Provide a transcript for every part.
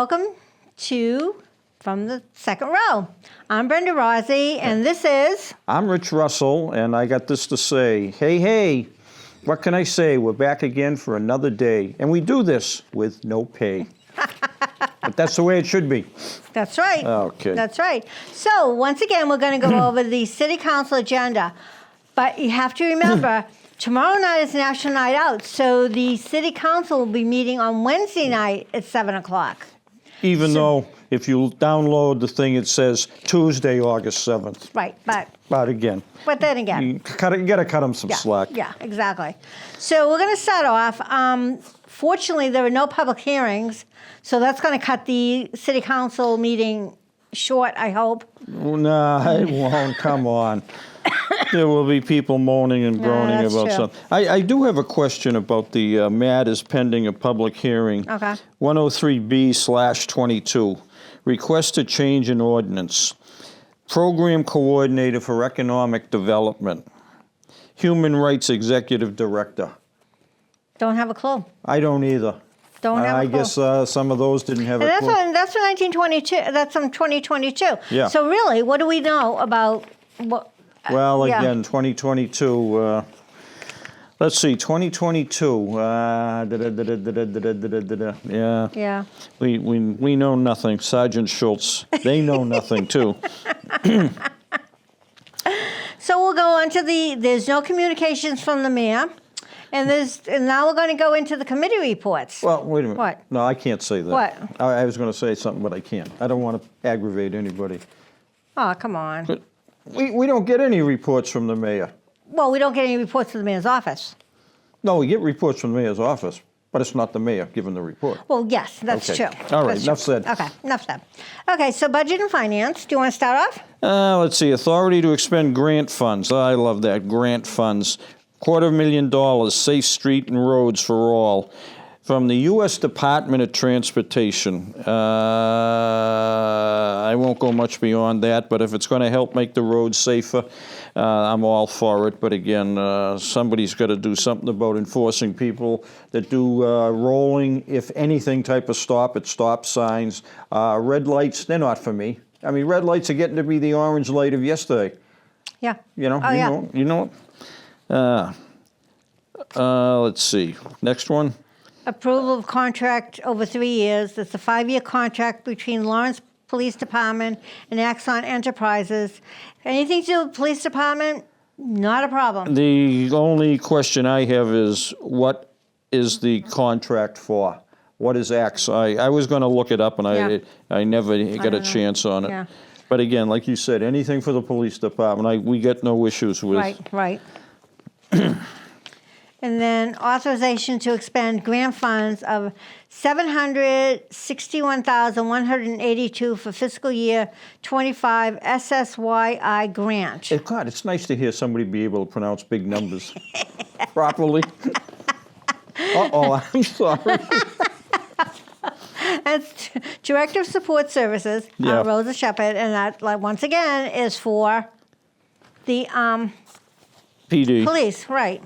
welcome to From the Second Row. I'm Brenda Rozzi, and this is... I'm Rich Russell, and I got this to say. Hey, what can I say? We're back again for another day, and we do this with no pay. But that's the way it should be. That's right. Okay. That's right. So, once again, we're going to go over the City Council agenda. But you have to remember, tomorrow night is National Night Out, so the City Council will be meeting on Wednesday night at 7 o'clock. Even though if you download the thing, it says Tuesday, August 7th. Right, but again. But then again. You got to cut them some slack. Yeah, exactly. So we're going to start off. Fortunately, there are no public hearings, so that's going to cut the City Council meeting short, I hope. No, it won't. Come on. There will be people moaning and groaning about true. something. I do have a question about the MAD is pending a public hearing. Okay. 103B/22. Request a change in ordinance. Program Coordinator for Economic Development. Human Rights Executive Director. Don't have a clue. I don't either. Don't have a clue. I guess some of those didn't have And a clue. that's from 1922. That's from 2022. Yeah. So really, what do we know about what? Well, yeah. again, 2022. Let's see, 2022. Yeah. Yeah. We know nothing. Sergeant Schultz. They know nothing too. So we'll go on to there's no communications from the mayor, and now we're going to go into the committee reports. Well, wait a minute. What? No, I can't say that. What? I was going to say something, but I can't. I don't want to aggravate anybody. Oh, come on. But we don't get any reports from the mayor. Well, we don't get any reports from the mayor's office. No, we get reports from the mayor's office, but it's not the mayor giving the report. Well, yes, that's Okay. true. All right, That's enough true. said. Okay, enough said. Okay, so budget and finance. Do you want to start off? Let's see, authority to expend grant funds. I love that, grant funds. $250,000, safe street and roads for all. From the U.S. Department of Transportation. I won't go much beyond that, but if it's going to help make the roads safer, I'm all for it. But again, somebody's got to do something about enforcing people that do rolling, if anything, type of stop at stop signs. Red lights, they're not for me. I mean, red lights are getting to be the orange light of yesterday. Yeah. You know, Oh, you know. Let's see, next one. Approval of contract over 3 years. It's a 5-year contract between Lawrence Police Department and Axon Enterprises. Anything to do with police department, not a problem. The only question I have is, what is the contract for? What is Axon? I was going to look it up, and I never got a chance on it. Yeah. But again, like you said, anything for the police department, we get no issues with. Right. And then authorization to expend grant funds of $761,182 for fiscal year 25 SSYI grant. God, it's nice to hear somebody be able to pronounce big numbers properly. I'm sorry. That's Director of Support Services, Yeah. Rosa Shepherd, and that, like, once again, is for the PD. police, right?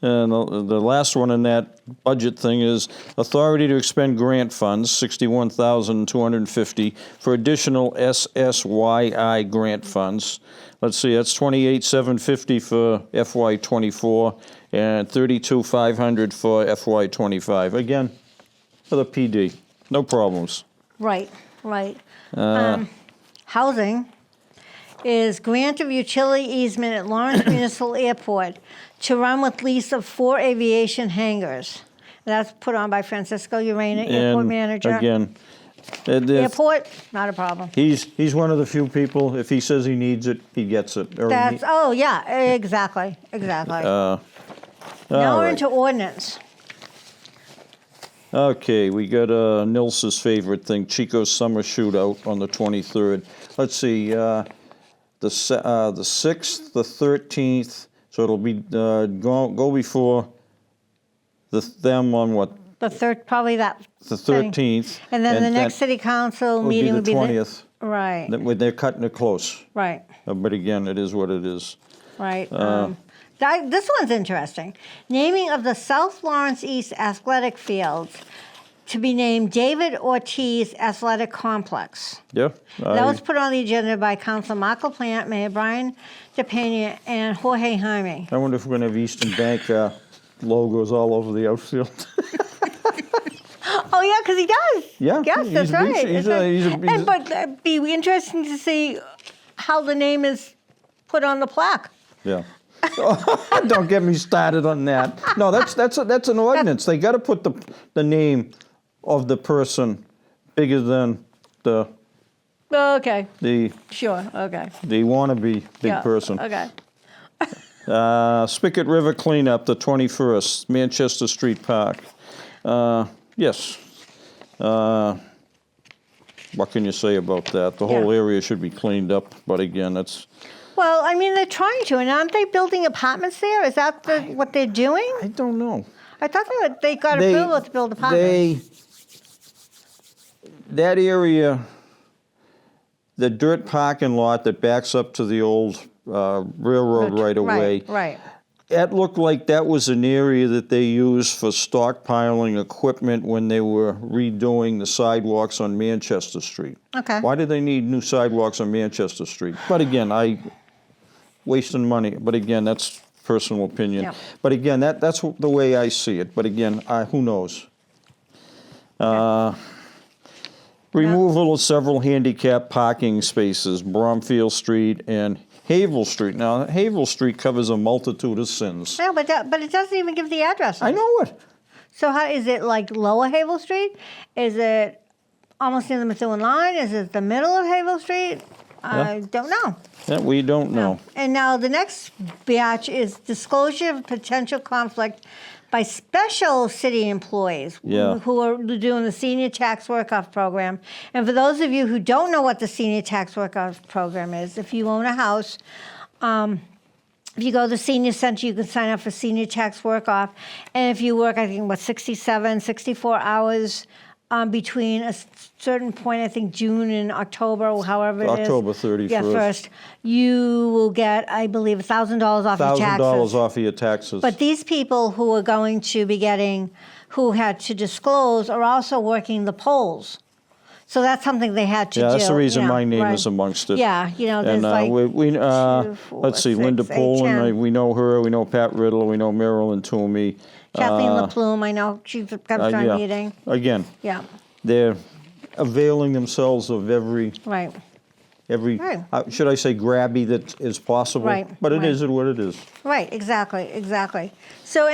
And the last one in that budget thing is authority to expend grant funds, $61,250 for additional SSYI grant funds. Let's see, that's $28,750 for FY24 and $32,500 for FY25. Again, for the PD, no problems. Right. Housing is grant of utility easement at Lawrence Municipal Airport to run with lease of 4 aviation hangars. That's put on by Francisco Urena, airport manager. Again, Airport, not a problem. he's one of the few people, if he says he needs it, he gets it. Exactly. Now all we're right. into ordinance. Okay, we got Nils's favorite thing, Chico's Summer Shootout on the 23rd. Let's see, the 6th, the 13th, so it'll be go before them on what? The third, probably that. The 13th. And then the next city council meeting would be the 20th. Right. They're cutting it close. Right. But again, it is what it is. Right. This one's interesting. Naming of the South Lawrence East Athletic Fields. to be named David Ortiz Athletic Complex. Yeah. That was put on the agenda by Councilor Mark LaPlante, Mayor Brian DePena, and Jorge Jaime. I wonder if we're going to have Eastern Bank logos all over the outfield. Oh, yeah, because he does. Yeah, Yes, he's that's a right. big- But it'd be interesting to see how the name is put on the plaque. Yeah. Don't get me started on that. No, that's an ordinance. They got to put the name of the person bigger than the Okay, the sure, okay. wannabe big Yeah, person. Okay. Spigot River cleanup, the 21st, Manchester Street Park. Yes. What can you say about that? The whole Yeah. area should be cleaned up, but again, that's. Well, I mean, they're trying to, and aren't they building apartments there? Is that what they're doing? I don't know. I thought they got approval to build apartments. That area, the dirt parking lot that backs up to the old railroad right away. Right. That looked like that was an area that they used for stockpiling equipment when they were redoing the sidewalks on Manchester Street. Okay. Why do they need new sidewalks on Manchester Street? But again, wasting money. But again, that's personal opinion. Yeah. But again, that's the way I see it. But again, who knows? Removal of several handicap parking spaces, Bromfield Street and Havel Street. Now, Havel Street covers a multitude of sins. No, but it doesn't even give the address. I know it. So how is it like Lower Havel Street? Is it almost near the Methuen line? Is it the middle of Havel Street? I don't know. That we don't know. And now the next batch is disclosure of potential conflict by special city employees Yeah. who are doing the senior tax work-off program. And for those of you who don't know what the senior tax work-off program is, if you own a house, if you go to the senior center, you can sign up for senior tax work-off. And if you work, I think, 67, 64 hours between a certain point, I think June and October, or however it is. October 31st. Yeah, first. You will get, I believe, $1,000 off your taxes. $1,000 off of your taxes. But these people who are going to be getting, who had to disclose, are also working the polls. So that's something they had to do. Yeah, that's the reason my name right. is amongst it. Yeah, there's And like we 2, 4, let's see, 6, Linda 8, Poland, 10. we know her. We know Pat Riddle. We know Marilyn Toomey. Kathleen LaPlume, I know, she's comes to our yeah. meeting. Again, Yeah, they're availing themselves of every, right. Right. should I say, grabby that is possible. Right, But it right. is what it is. Right, exactly. So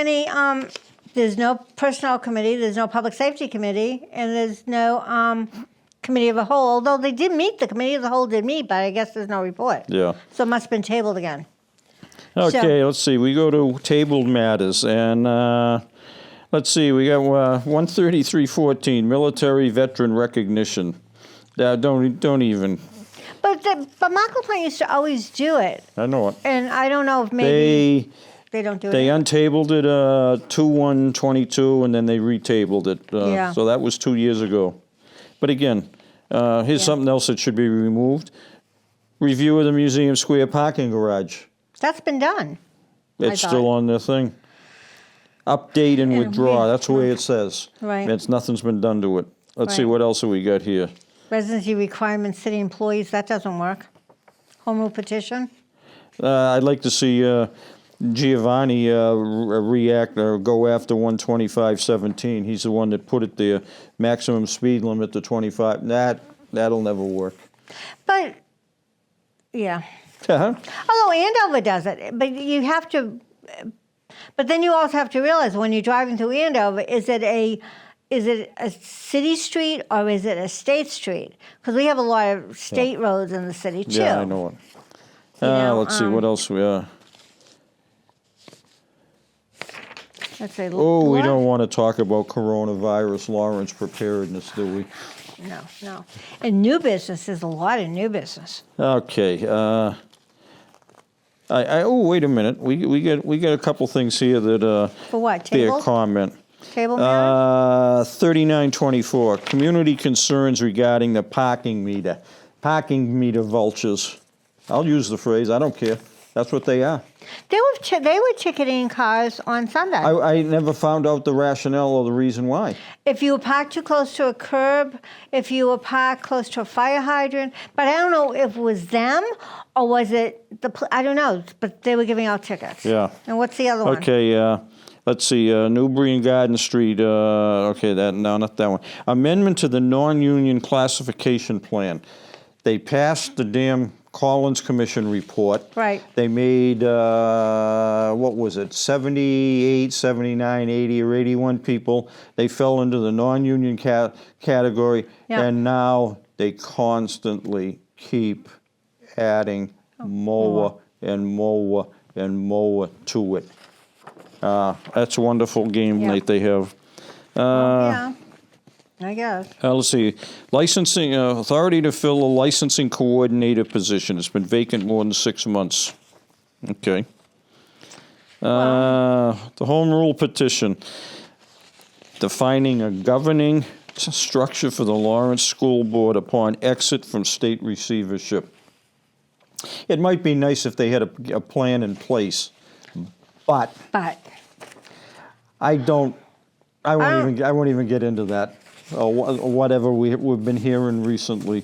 there's no personnel committee, there's no public safety committee, and there's no committee of the whole, although they did meet, the committee of the whole did meet, but I guess there's no report. Yeah. So it must have been tabled again. Okay, let's see. We go to tabled matters, and let's see. We got 13314, military veteran recognition. Don't even. But Mark LaPlante used to always do it, I know it. and I don't know if maybe they don't do it. They untabled it 2/1/22, and then they retabled it. Yeah. So that was 2 years ago. But again, here's something else that should be removed. Review of the Museum Square parking garage. That's been done. It's thought. still on their thing. Update and withdraw. yeah. That's the way it says. Right. Nothing's been done to it. Let's see, Right. what else have we got here? Residency requirements, city employees, that doesn't work. Home rule petition. I'd like to see Giovanni react or go after 12517. He's the one that put it there. Maximum speed limit to 25. That'll never work. But, yeah. Uh-huh. Although Andover does it, but you have to. But then you also have to realize when you're driving through Andover, is it a city street or is it a state street? Because we have a lot of state roads in the city too. Yeah, I know it. Let's see, what else we are. Let's say. Oh, we don't want to talk about coronavirus, Lawrence preparedness, do we? No. And new business, there's a lot of new business. Okay. Oh, wait a minute. We got a couple things here that For what, bear table? comment. Table matter? 3924. Community concerns regarding the parking meter. Parking meter vultures. I'll use the phrase. I don't care. That's what they are. They were ticketing cars on Sunday. I never found out the rationale or the reason why. If you were parked too close to a curb, if you were parked close to a fire hydrant, but I don't know if it was them or was it I don't know, but they were giving out tickets. Yeah. And what's the other one? Okay, let's see, Newbury and Garden Street, okay, no, not that one. Amendment to the non-union classification plan. They passed the damn Collins Commission report. Right. They made, what was it, 78, 79, 80, or 81 people. They fell into the non-union category, Yeah. and now they constantly keep adding more and more and more to it. That's a wonderful game Yeah. night they have. Yeah, I guess. Let's see, licensing, authority to fill a licensing coordinator position. It's been vacant more than 6 months. Okay. The home rule petition, defining a governing structure for the Lawrence School Board upon exit from state receivership. It might be nice if they had a plan in place, but I won't even get into that. Whatever we've been hearing recently.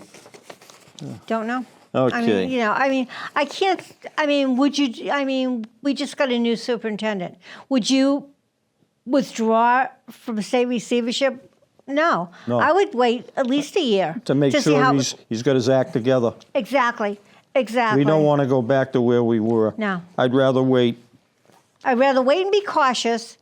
Don't know. Okay. I can't, we just got a new superintendent. Would you withdraw from state receivership? No. No. I would wait at least a year. To make see sure how, he's got his act together. Exactly. We don't want to go back to where we were. No. I'd rather wait. I'd rather wait and be cautious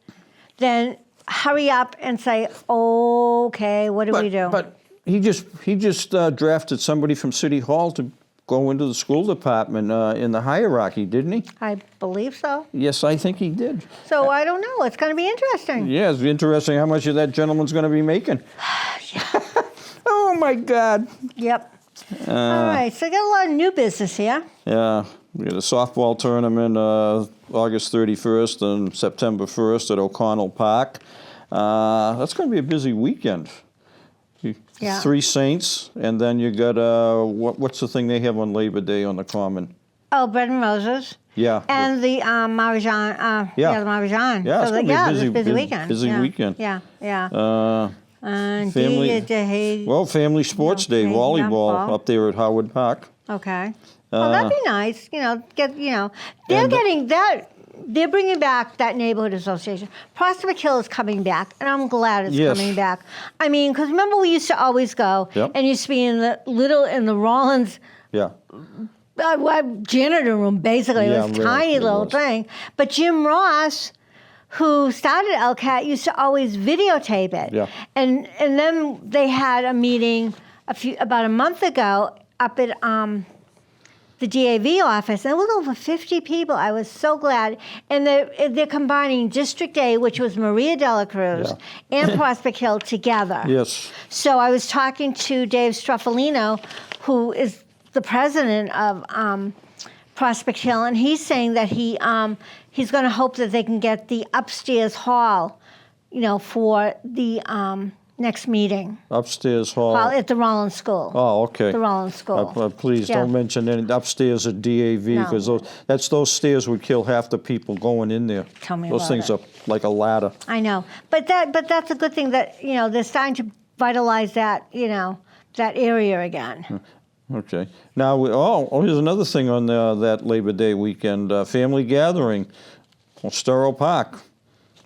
than hurry up and say, okay, what do we do? But he just drafted somebody from City Hall to go into the school department in the hierarchy, didn't he? I believe so. Yes, I think he did. So I don't know. It's going to be interesting. Yeah, it's interesting how much of that gentleman's going to be making. Oh, my God. Yep. All right, so I got a lot of new business here. Yeah, we got a softball tournament August 31st and September 1st at O'Connell Park. That's going to be a busy weekend. Yeah. 3 Saints, and then you got, what's the thing they have on Labor Day on the Common? Oh, Bread and Roses. Yeah. And the Mahjong. Yeah. The Mahjong. Yeah, it's So going to be a busy weekend. Busy yeah. weekend. Yeah. Family- Family. Well, Family Sports Day, maybe volleyball not ball. up there at Howard Park. Okay. Well, that'd be nice. They're and- getting that. They're bringing back that neighborhood association. Prospect Hill is coming back, and I'm glad it's Yes. coming back. I mean, because remember we used to always go, Yep. and used to be in the Rollins Yeah. janitor room, basically. Yeah, It was really, a tiny it little was. thing. But Jim Ross, who started LCAT, used to always videotape it. Yeah. And then they had a meeting about a month ago up at the DAV office, and it was over 50 people. I was so glad. And they're combining District A, which was Maria de la Cruz, and Prospect Hill together. Yes. So I was talking to Dave Stroffolino, who is the president of Prospect Hill, and he's saying that he's going to hope that they can get the upstairs hall, for the next meeting. Upstairs hall. Hall at the Rollins School. Oh, okay. The Rollins School. Please Yeah. don't mention any upstairs at DAV, No. because those stairs would kill half the people going in there. Tell me those about things it. are like a ladder. I know, but that's a good thing that they're starting to vitalize that that area again. Okay. Now, here's another thing on that Labor Day weekend: family gathering, Stero Park,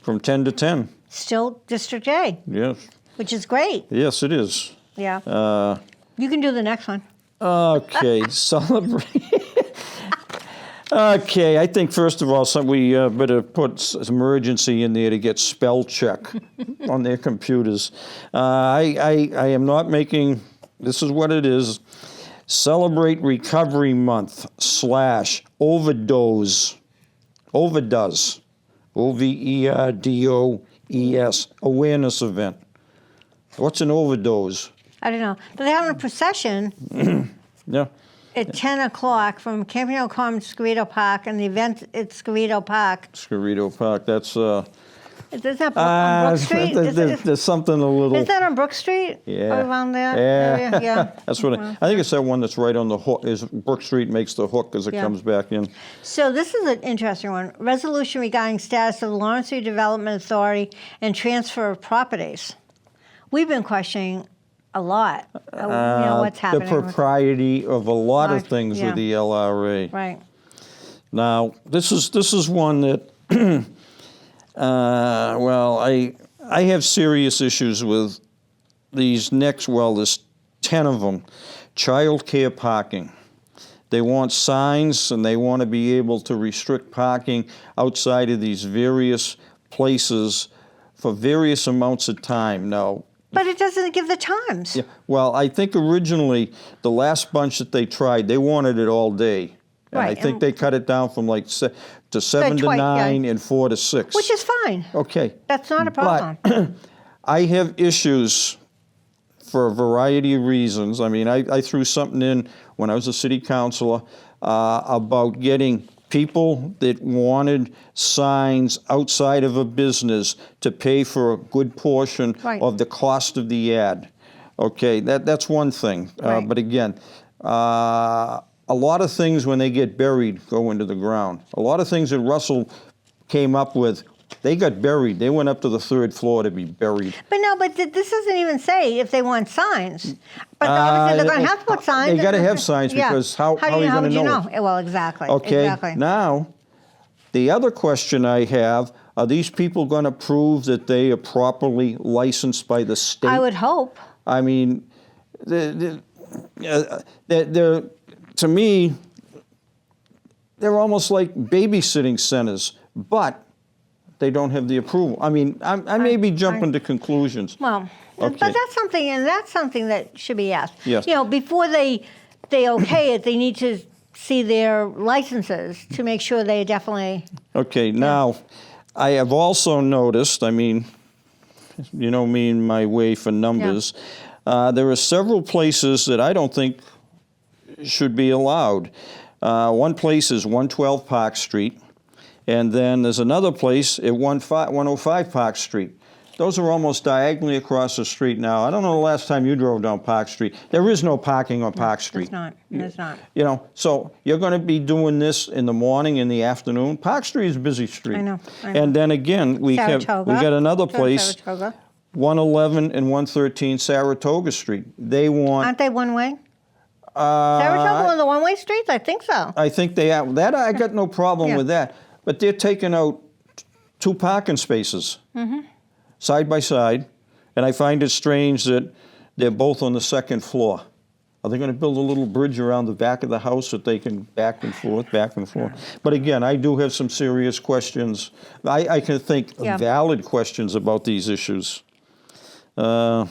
from 10 to 10. Still District A, Yes. which is great. Yes, it is. Yeah. You can do the next one. Okay, celebrate. Okay, I think first of all, we better put some emergency in there to get spell check on their computers. I am not making. This is what it is. Celebrate Recovery Month / Overdoes, OVERDOES awareness event. What's an overdose? I don't know, but they're having a procession Yeah. at 10 o'clock from Campanile Commons to Scarrito Park, and the event at Scarrito Park. Scarrito Park. That's Isn't that on Brook Street? There's something a little. Is that on Brook Street? Yeah. Around there? Yeah. Area? Yeah. That's what I think it's that one that's right on the hook. Is Brook Street makes the hook as it Yeah. comes back in. So this is an interesting one. Resolution regarding status of the Lawrence Redevelopment Authority and transfer of properties. We've been questioning a lot. What's happening. The propriety of a lot of things Yeah. with the LRA. Right. Now, this is one that, I have serious issues with these next, there's 10 of them. Child care parking. They want signs and they want to be able to restrict parking outside of these various places for various amounts of time. Now, But it doesn't give the times. yeah, well, I think originally the last bunch that they tried, they wanted it all day. And I Right, think and- they cut it down from like to 7 to twice, yeah. 9 and 4 to 6. Which is fine. Okay. That's not a problem. But I have issues for a variety of reasons. I mean, I threw something in when I was a city councilor about getting people that wanted signs outside of a business to pay for a good portion Right. of the cost of the ad. Okay, that's one thing. Right. But again, a lot of things when they get buried go into the ground. A lot of things that Russell came up with, they got buried. They went up to the 3rd floor to be buried. But this doesn't even say if they want signs. But obviously they're going to have to put signs. They got to have signs Yeah. because how are you going would to you know? know? Well, exactly. Okay, Exactly. now, the other question I have, are these people going to prove that they are properly licensed by the state? I would hope. I mean, they're to me, they're almost like babysitting centers, but they don't have the approval. I mean, I may be jumping to conclusions. Well, Okay. but that's something that should be asked. Yes. Before they okay it, they need to see their licenses to make sure they definitely. Okay, now, I have also noticed, I mean, you know me and my way for numbers, there are several places that I don't think should be allowed. One place is 112 Park Street, and then there's another place at 105 Park Street. Those are almost diagonally across the street now. I don't know the last time you drove down Park Street. There is no parking on Park Street. There's not. You know, so you're going to be doing this in the morning, in the afternoon. Park Street is a busy street. I know. And then again, we got another place, Saratoga. 111 and 113 Saratoga Street. They want. Aren't they one way? Saratoga on the one-way streets? I think so. I think they have. That I got no problem Yeah. with that. But they're taking out 2 parking spaces side by side, and I find it strange that they're both on the 2nd floor. Are they going to build a little bridge around the back of the house that they can back and forth? But again, I do have some serious questions. I can think Yeah. valid questions about these issues. Other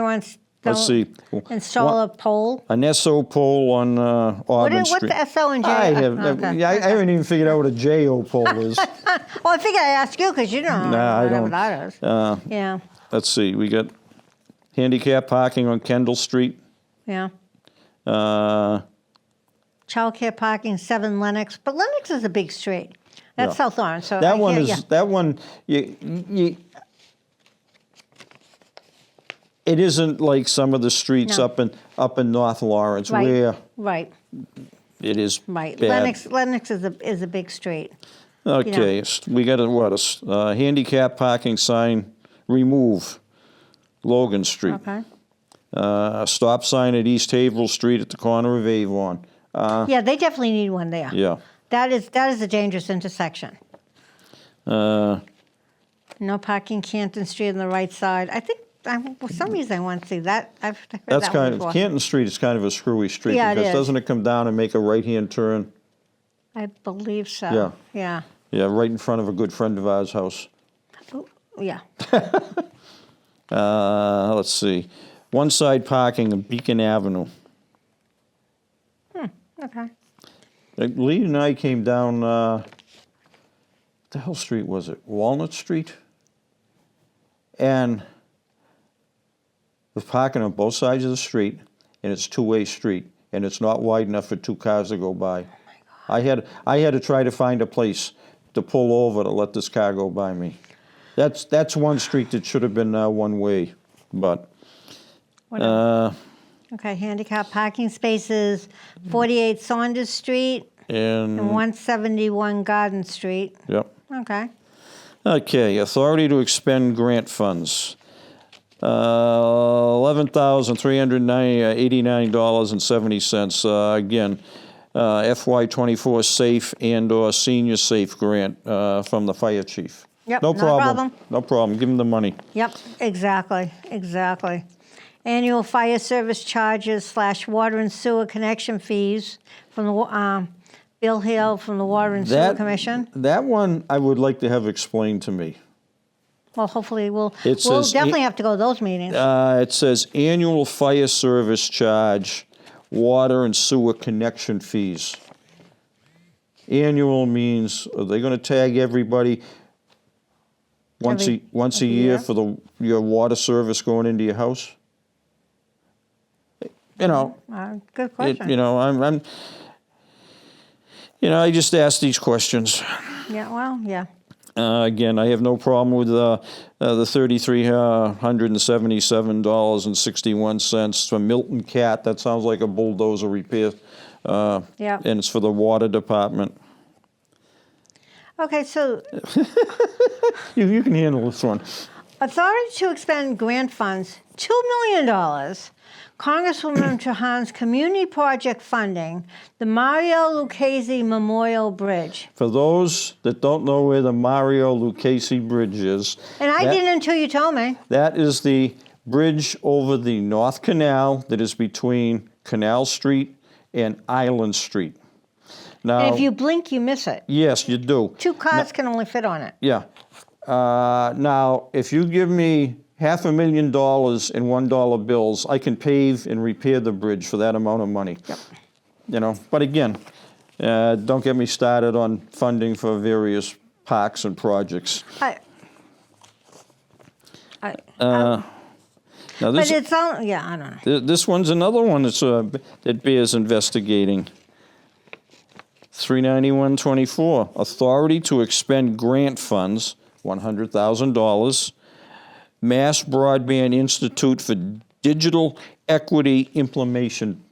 ones Let's see. install a pole. An SO pole on Auburn What's Street. the SO and J? I have. Okay. I haven't even figured out what a JO pole is. Well, I figured I'd ask you because you don't know Nah, I whatever don't. that is. Yeah, Let's see. We got handicap parking on Kendall Street. yeah. Uh, Childcare parking, 7 Lenox. But Lenox is a big street. That's Yeah. South Orange. So that I one can't- is. That one. It isn't like some of the streets No. up in North Lawrence Right. where Right. it is Right. bad. Lenox is a big street. Okay, we got a handicap parking sign remove, Logan Street. Okay. Stop sign at East Haverhill Street at the corner of Avon. Yeah, they definitely need one there. Yeah. That is a dangerous intersection. No parking Canton Street on the right side. I think for some reason I want to see that. I've heard That's that one kind of, before. Canton Street is kind of a screwy street Yeah, it because is. doesn't it come down and make a right-hand turn? I believe so. Yeah. Yeah. Yeah, right in front of a good friend of ours' house. Oh, yeah. Let's see. One side parking on Beacon Avenue. Okay. Lee and I came down, what the hell street was it? Walnut Street? And with parking on both sides of the street, and it's two-way street, and it's not wide enough for 2 cars to go by. I had to try to find a place to pull over to let this car go by me. That's one street that should have been one way, but. Whatever. Okay, handicap parking spaces, 48 Saunders Street and 171 Garden Street. Yep. Okay. Okay, authority to expend grant funds. $11,389.70. Again, FY24 SAFE and/or Senior SAFE grant from the fire chief. Yep, No no problem. problem. No problem. Give him the money. Yep, exactly. Annual fire service charges / water and sewer connection fees from the Bill Hill from the Water and Sewer Commission. That one I would like to have explained to me. Well, hopefully we'll says definitely have to go to those meetings. It says annual fire service charge, water and sewer connection fees. Annual means, are they going to tag everybody once a Every year year? for your water service going into your house? You know, Good question. I just ask these questions. Yeah, well, yeah. Again, I have no problem with the $3,377.61 for Milton Cat. That sounds like a bulldozer repair. Yeah. And it's for the water department. Okay, so You can handle this one. authority to expend grant funds, $2 million. Congresswoman Trahan's community project funding, the Mario Lucchese Memorial Bridge. For those that don't know where the Mario Lucchese Bridge is, And I didn't until you told me. that is the bridge over the North Canal that is between Canal Street and Island Street. Now, And if you blink, you miss it. yes, you do. 2 cars can only fit on it. Yeah. Now, if you give me $500,000 in $1 bills, I can pave and repair the bridge for that amount of money. Yep. But again, don't get me started on funding for various parks and projects. Now But this, it's all, yeah, I don't know. this one's another one that bears investigating. 39124, authority to expend grant funds, $100,000. Mass Broadband Institute for Digital Equity Implementation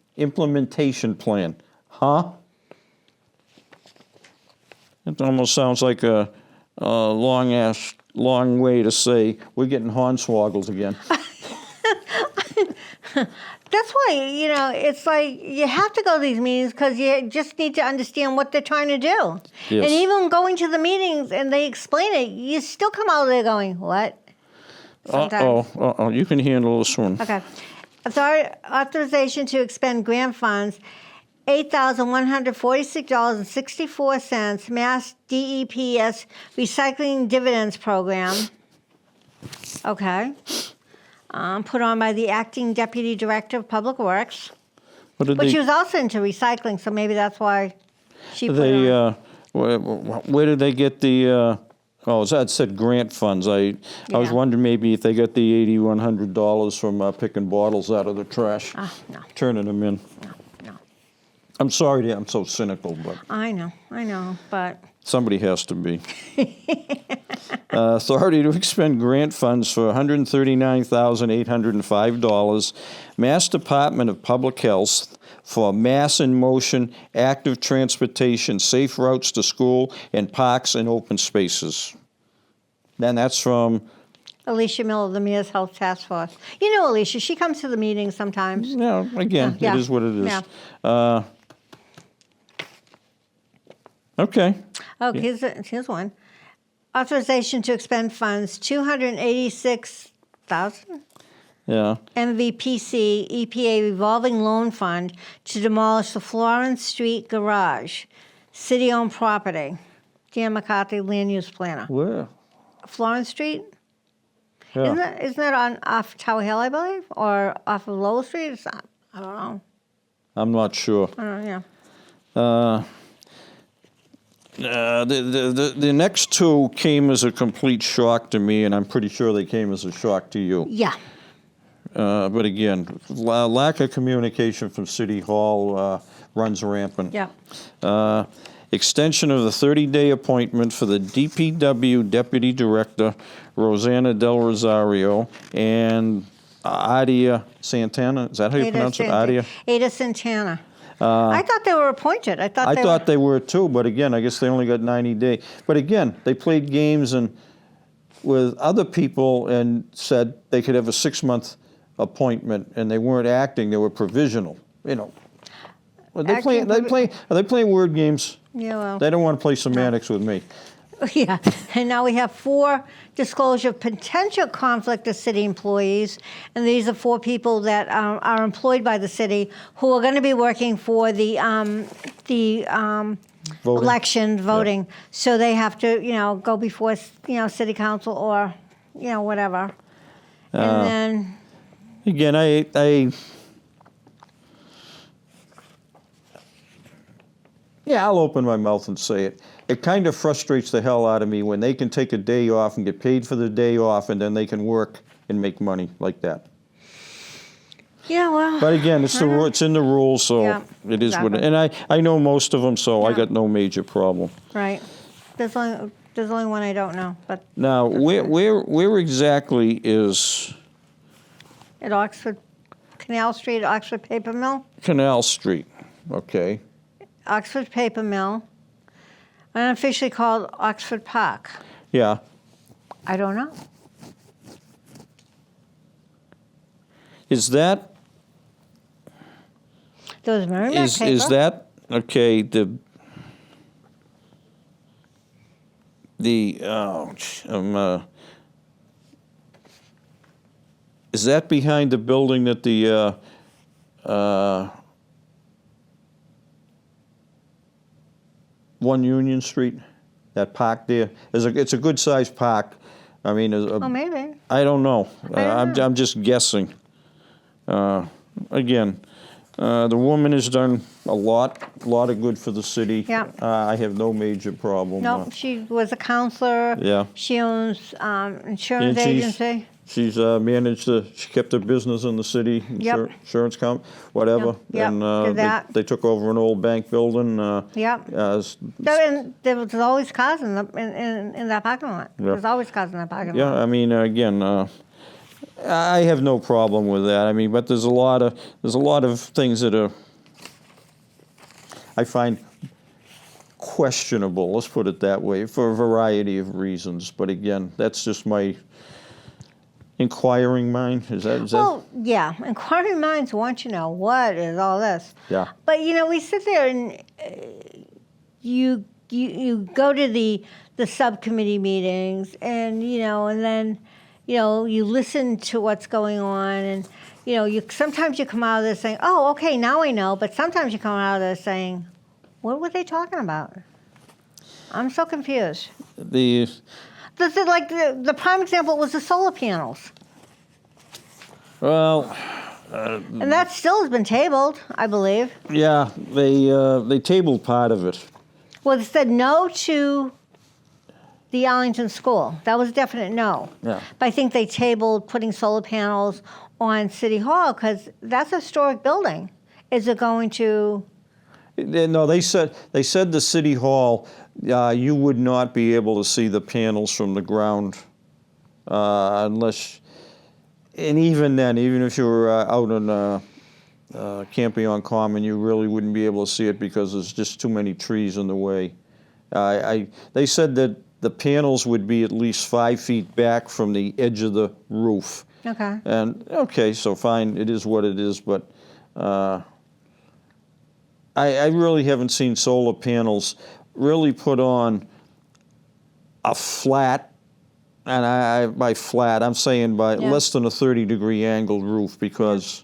Plan. Huh? It almost sounds like a long way to say we're getting hornswoggled again. That's why, it's like you have to go to these meetings because you just need to understand what they're trying to do. Yes. And even going to the meetings and they explain it, you still come out of there going, what? Sometimes. You can handle this one. Okay. Authorization to expend grant funds, $8,146.64, Mass DEPS Recycling Dividends Program. Okay. Put on by the Acting Deputy Director of Public Works. But she was also into recycling, so maybe that's why she put it on. Where did they get the... it said grant funds. I was wondering maybe if they got the $8,100 from picking bottles out of the trash, No. turning them in. No. I'm sorry I'm so cynical, but I know, but... somebody has to be. Authority to expend grant funds for $139,805. Mass Department of Public Health for Mass in Motion, Active Transportation, Safe Routes to School, and Parks and Open Spaces. Then that's from... Alicia Miller, the Mayor's Health Task Force. You know Alicia, she comes to the meetings sometimes. Again, Yeah. it is what it is. Yeah. Okay. Oh, here's one. Authorization to expend funds, $286,000. Yeah. MVPC EPA revolving loan fund to demolish the Florence Street garage, city-owned property. Dan McCarthy, land use planner. Where? Florence Street? Yeah. Isn't that off Tower Hill, I believe, or off of Lowell Street? It's not, I don't know. I'm not sure. I don't know. Yeah. The next two came as a complete shock to me, and I'm pretty sure they came as a shock to you. Yeah. But again, lack of communication from City Hall runs rampant. Yeah. extension of the 30-day appointment for the DPW Deputy Director, Rosanna Del Rosario, and Adia Santana. Is that how you pronounce it? Adia? Ada Santana. I thought they were appointed. I thought they were too, but again, I guess they only got 90 days. But again, they played games and with other people and said they could have a 6-month appointment, and they weren't acting; they were provisional. You know, are they playing word games? Yeah, well. They don't want to play semantics with me. Yeah, and now we have 4 disclosure of potential conflict of city employees, and these are 4 people that are employed by the city who are going to be working for the election voting. Yep. So they have to, go before, city council or, whatever. And then again, I'll open my mouth and say it. It kind of frustrates the hell out of me when they can take a day off and get paid for the day off, and then they can work and make money like that. Yeah, well. But again, it's in the rules, so it is what it is. And I know most of them, so I got no major problem. Right. There's only one I don't know. But now, where exactly is? At Oxford, Canal Street, Oxford Paper Mill. Canal Street, okay. Oxford Paper Mill, unofficially called Oxford Park. Yeah. I don't know. Is that? Those Merrimack paper. Is that okay? Is that behind the building that the 1 Union Street, that park there? It's a good sized park. I mean, maybe. I don't know. know. I'm just guessing. Again, the woman has done a lot of good for the city. Yeah. I have no major problem. No, she was a counselor. Yeah. She owns insurance agency. She's she kept her business in the city, insurance whatever. Yep. And they took over an old bank building. There was always cars in that parking lot. There was always cars in that parking lot. Yeah, I mean, again, I have no problem with that. I mean, but there's a lot of things that I find questionable. Let's put it that way, for a variety of reasons. But again, that's just my inquiring mind. Is that? Well, yeah. Inquiring minds want to know what is all this. Yeah. But we sit there and you go to the subcommittee meetings, and and then you listen to what's going on, and sometimes you come out of there saying, oh, okay, now I know. But sometimes you come out of there saying, what were they talking about? I'm so confused. The prime example was the solar panels. Well, and that still has been tabled, I believe. Yeah, they tabled part of it. Well, they said no to the Arlington School. That was a definite no. Yeah. But I think they tabled putting solar panels on City Hall because that's a historic building. Is it going to? No, they said the City Hall. You would not be able to see the panels from the ground unless, and even then, even if you were out on Campion Common, you really wouldn't be able to see it because there's just too many trees in the way. They said that the panels would be at least 5 feet back from the edge of the roof. Okay. And okay, so fine, it is what it is, but I really haven't seen solar panels really put on a flat, and by flat, I'm saying by less than a 30-degree angled roof, because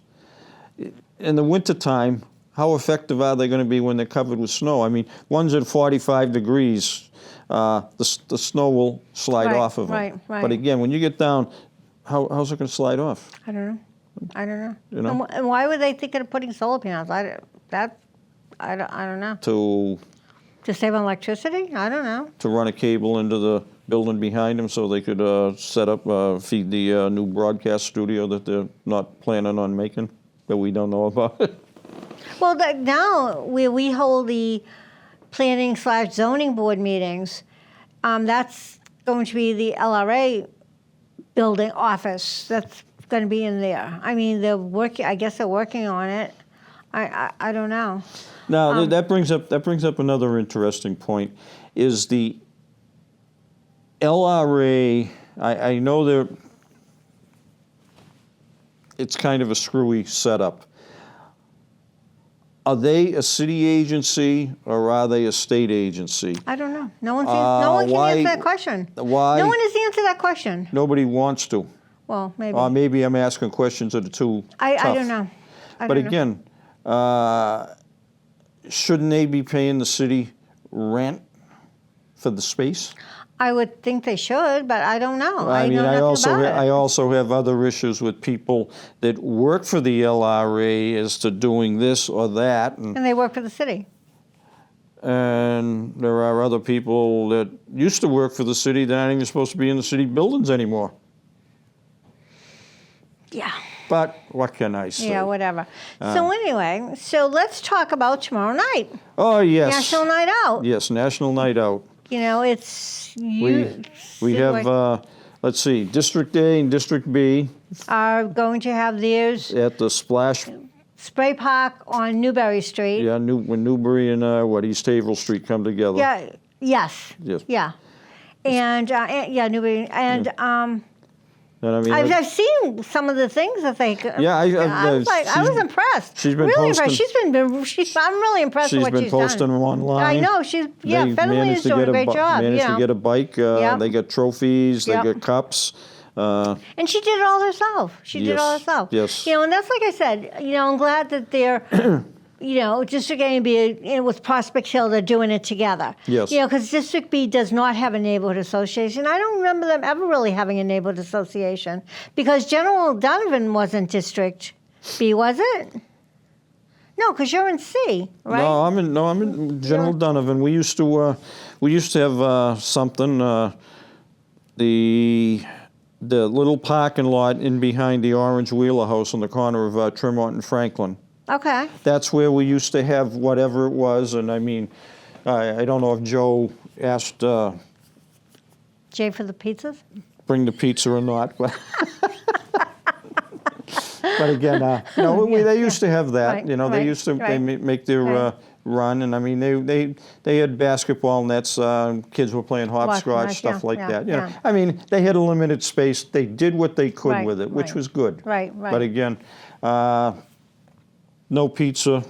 in the wintertime, how effective are they going to be when they're covered with snow? I mean, one's at 45 degrees, the snow will slide off of them. Right. But again, when you get down, how's it going to slide off? I don't know. You know? And why were they thinking of putting solar panels? I don't know. To save on electricity? I don't know. To run a cable into the building behind them so they could set up, feed the new broadcast studio that they're not planning on making, that we don't know about. Well, now we hold the planning/zoning board meetings. That's going to be the LRA building office. That's going to be in there. I mean, they're working. I guess they're working on it. I don't know. Now that brings up another interesting point. Is the LRA? I know it's kind of a screwy setup. Are they a city agency or are they a state agency? I don't know. No one can answer that question. Why? No one has answered that question. Nobody wants to. Well, maybe. Or maybe I'm asking questions that are too tough. I don't know. But again, shouldn't they be paying the city rent for the space? I would think they should, but I don't know. I mean, know nothing about it. I also have other issues with people that work for the LRA as to doing this or that. And they work for the city. And there are other people that used to work for the city that aren't even supposed to be in the city buildings anymore. Yeah. But what can I say? Yeah, whatever. So anyway, let's talk about tomorrow night. Oh, yes. National Night Out. Yes, National Night Out. You know, it's... We have, let's see, District A and District B. Are going to have theirs... At the Splash... Spray Park on Newberry Street. Yeah, when Newbury and East Haverhill Street come together. Yeah, yes. Yes. Yeah. And, Newberry, and... And I mean, I've seen some of the things that they. Yeah, I was impressed. She's been really posting, impressed. I'm really impressed with what she's done. She's been posting them online. I know Federally is doing a great job. Managed to get a bike. They got trophies. They got cups. And she did it all herself. Did it all herself. Yes. You know, and that's like I said. You know, I'm glad that they're. You know, District A and B, with Prospect Hill, they're doing it together. Yes. You know, because District B does not have a neighborhood association. I don't remember them ever really having a neighborhood association because General Donovan wasn't District B, was it? No, because you're in C, right? No, I'm in General Donovan. We used to have something. The little parking lot in behind the Orange Wheeler House on the corner of Tremont and Franklin. Okay. That's where we used to have whatever it was, and I mean, I don't know if Joe asked Jay for the pizzas? Bring the pizza or not, but but again, they used to have that. Right, you know, they used to they make their run, and I mean, they had basketball nets. Kids were playing hopscotch, stuff like that. You know, I mean, they had a limited space. They did what they could with it, which was good. Right. But again. No pizza,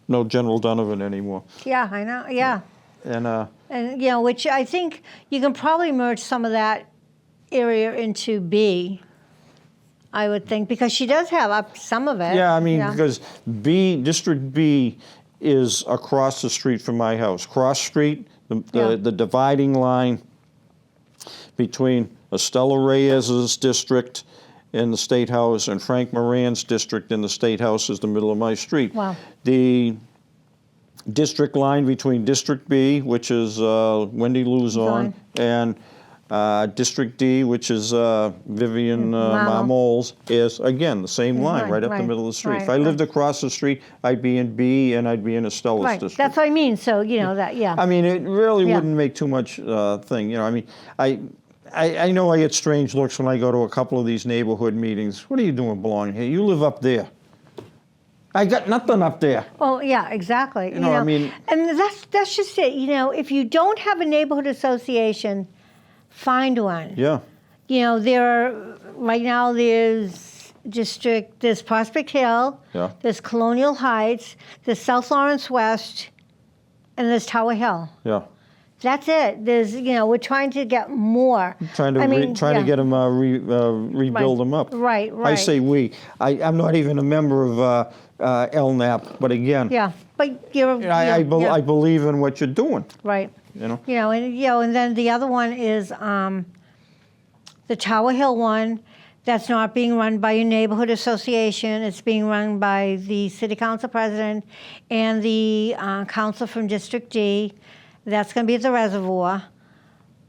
no General Donovan anymore. Yeah, I know. Yeah. And you know, which I think you can probably merge some of that area into B. I would think because she does have up some of it. Yeah, I mean because District B is across the street from my house. Cross Street, the dividing line between Estella Reyes's district in the State House and Frank Moran's district in the State House is the middle of my street. Wow. The district line between District B, which is Wendy Luzon, and District D, which is Vivian Marmoles, is, again, the same line right up the middle of the street. If I lived across the street, I'd be in B and I'd be in Estella's district. That's what I mean. So, you know, that, I mean, it really wouldn't make too much thing. You know, I mean, I know I get strange looks when I go to a couple of these neighborhood meetings. What are you doing belonging here? You live up there. I got nothing up there. Oh, yeah, exactly. You know, I mean... And that's just it. You know, if you don't have a neighborhood association, find one. Yeah. You know, right now there's Prospect Hill, there's Colonial Heights, there's South Lawrence West, and there's Tower Hill. Yeah. That's it. We're trying to get more. Trying to get them, rebuild them up. Right. I say we. I'm not even a member of LNAP, but again. Yeah, but I believe in what you're doing. Right. You know. And then the other one is the Tower Hill one. That's not being run by your neighborhood association. It's being run by the city council president and the council from District D. That's going to be at the reservoir.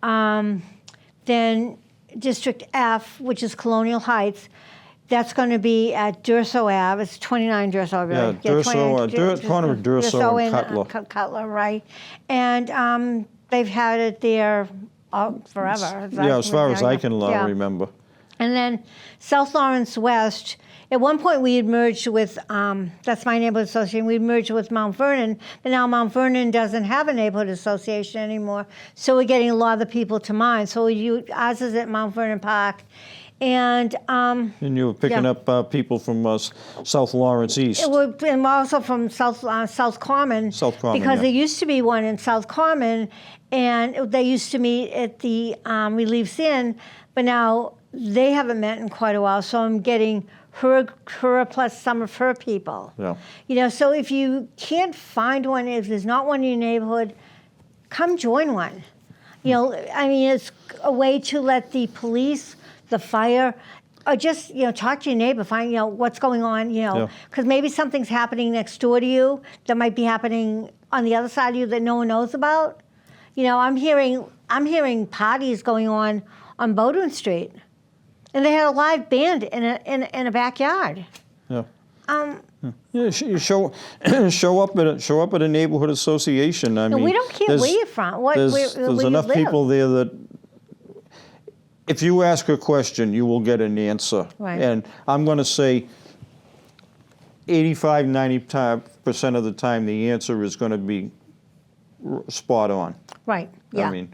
Then District F, which is Colonial Heights, Yeah. going to be at Durso Ave. It's 29 Durso Ave. Yeah, corner of Durso and Cutler. Cutler, right. And they've had it there forever. Yeah, as far as I can remember. And then South Lawrence West, at one point we had merged with, that's my neighborhood association, we merged with Mount Vernon, but now Mount Vernon doesn't have a neighborhood association anymore, so we're getting a lot of the people to mine. So ours is at Mount Vernon Park. And you were picking up people from South Lawrence East. And also from South Common. South Common, because yeah. there used to be one in South Common, and they used to meet at the Reliefs Inn, but now they haven't met in quite a while, so I'm getting her plus some of her people. Yeah. You know, so if you can't find one, if there's not one in your neighborhood, come join one. You know, I mean, it's a way to let the police, the fire, or just, you know, talk to your neighbor, find, you know, what's going on, you know, because maybe something's happening next door to you that might be happening on the other side of you that no one knows about. You know, I'm hearing parties going on Bowdoin Street. And they had a live band in a backyard. Yeah. You show up at a neighborhood association. I mean, we don't care where you're from. There's enough people there that if you ask a question, you will get an answer. Right. And I'm going to say 85-90% of the time the answer is going to be spot on. Right. Yeah. I mean,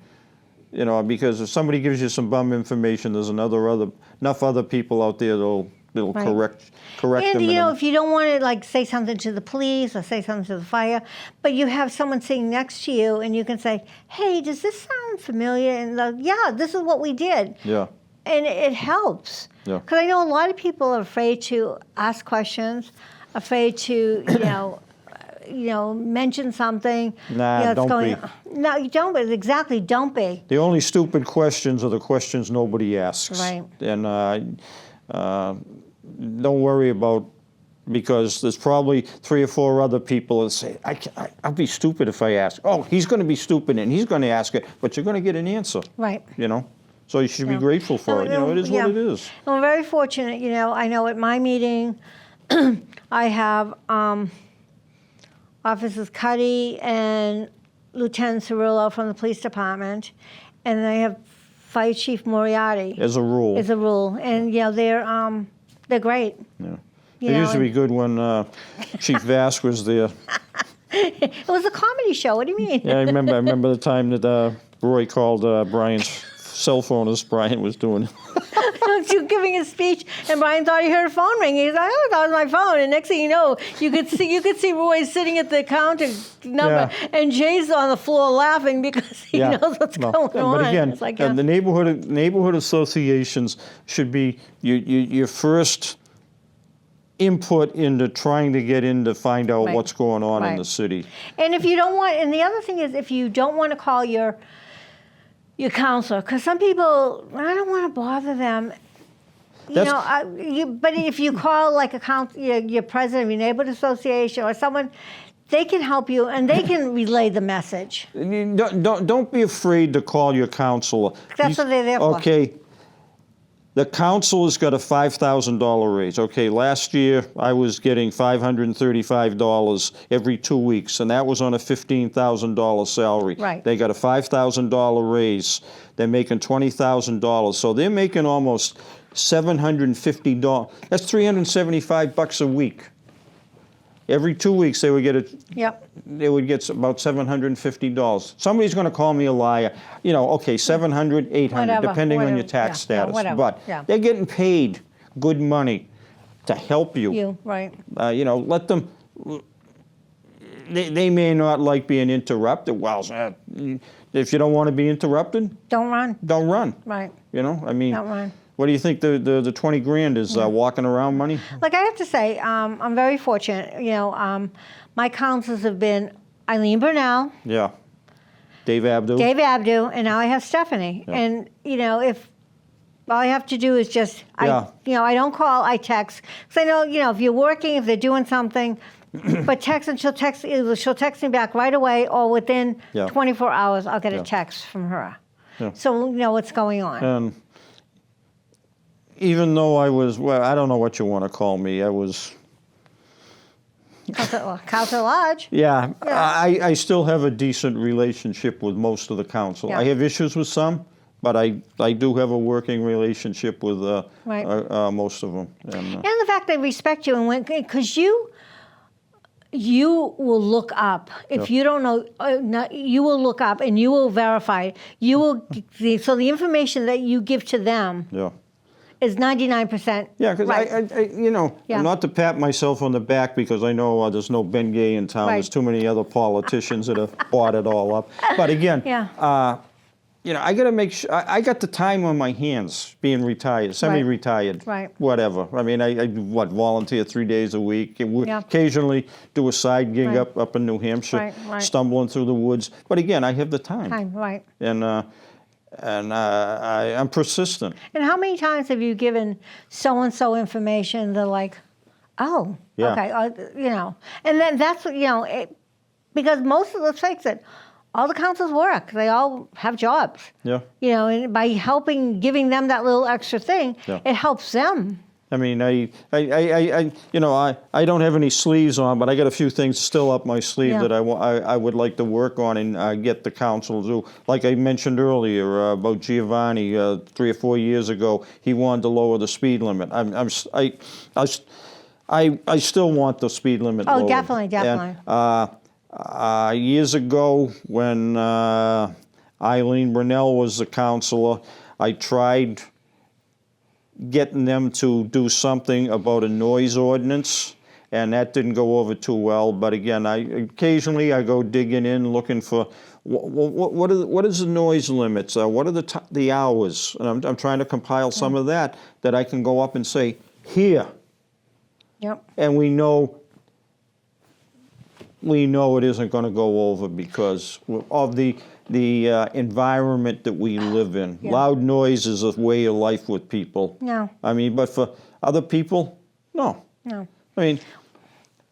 you know, because if somebody gives you some bum information, there's enough other people out there that'll right. correct and, them. you know, if you don't want to, like, say something to the police or say something to the fire, but you have someone sitting next to you and you can say, hey, does this sound familiar? And yeah, this is what we did. Yeah. And it helps. Yeah. Because I know a lot of people are afraid to ask questions, afraid to, you know, mention something. Nah, don't be. No, you don't be. Exactly, don't be. The only stupid questions are the questions nobody asks. Right. And don't worry about, because there's probably 3 or 4 other people that say, I'll be stupid if I ask. Oh, he's going to be stupid and he's going to ask it, but you're going to get an answer. Right. You know? So you should be grateful for it. You know, it is what it is. I'm very fortunate. You know, I know at my meeting, I have Officers Cuddy and Lieutenant Cirillo from the police department, and then I have Fire Chief Moriarty. As a rule. As a rule, and you know they're great. Yeah. It used to be good when Chief Vass was there. It was a comedy show. What do you mean? Yeah, I remember the time that Roy called Brian's cell phone as Brian was doing it. Giving a speech, and Brian thought he heard a phone ring. He's like, "Oh, that was my phone." And next thing you know, you could see Roy sitting at the counter number, and Jay's on the floor laughing because he knows what's going on. But again, it's like, the neighborhood associations should be your first input into trying to get in to find out what's going on in the city. And if you don't want, and the other thing is, if you don't want to call your counselor, because some people, I don't want to bother them. But if you call like your president of your neighborhood association or someone, they can help you and they can relay the message. Don't be afraid to call your counselor. That's what they're there for. Okay. The council's got a $5,000 raise. Okay, last year I was getting $535 every 2 weeks, and that was on a $15,000 salary. Right. They got a $5,000 raise. They're making $20,000, so they're making almost $750. That's $375 a week. Every 2 weeks they would get They would get about $750. Somebody's going to call me a liar. You know, okay, $700, $800, depending on your tax status. But they're getting paid good money to help you. You know, let them. They may not like being interrupted. Well, if you don't want to be interrupted, don't run. Don't run. Right. You know, I mean. Don't run. What do you think the 20 grand is walking around money? Like I have to say, I'm very fortunate. You know, my counselors have been Eileen Burnell. Yeah. Dave Abdu, and now I have Stephanie. Yeah. And you know, if all I have to do is just, I don't call, I text. Because I know, you know, if you're working, if they're doing something, but text, and she'll text me back right away, or within 24 hours, I'll get a text from her. Yeah. So we'll know what's going on. even though I was, well, I don't know what you want to call me. I was, Council Lodge. yeah, Yeah. I still have a decent relationship with most of the council. Yeah. I have issues with some, but I do have a working relationship with Right. most of them. And the fact they respect you, and because you will look up. If Yep. you don't know, you will look up and you will verify. You will. So the information that you give to them Yeah. is 99%. Yeah, because right. I, you know, Yeah. not to pat myself on the back because I know there's no Ben Gay in town. Right. There's too many other politicians that have bought it all up. But again, Yeah. you know, I got to make sure I got the time on my hands being retired, semi-retired, Right. whatever. I mean, I volunteer 3 days a week. Yeah. Occasionally do a side gig Right. up in New Hampshire, Right. stumbling through the woods. But again, I have the time, Right. and I'm persistent. And how many times have you given so and so information? They're like, oh, Yeah. okay, you know, and then that's what because most of, let's face it, all the councils work. They all have jobs. Yeah. You know, and by giving them that little extra thing, Yeah. it helps them. I mean, you know, I don't have any sleeves on, but I got a few things still up my sleeve Yeah. that I would like to work on and get the council to do. Like I mentioned earlier about Giovanni, 3 or 4 years ago, he wanted to lower the speed limit. I still want the speed limit Oh, lowered. definitely. And, years ago, when Eileen Brunell was the councilor, I tried getting them to do something about a noise ordinance, and that didn't go over too well. But again, occasionally I go digging in, looking for what is the noise limits? What are the hours? And I'm trying to compile some of that I can go up and say here, Yep. and we know it isn't going to go over because of the environment that we live in. Yeah. Loud noise is a way of life with people. No. I mean, but for other people, no. No. I mean,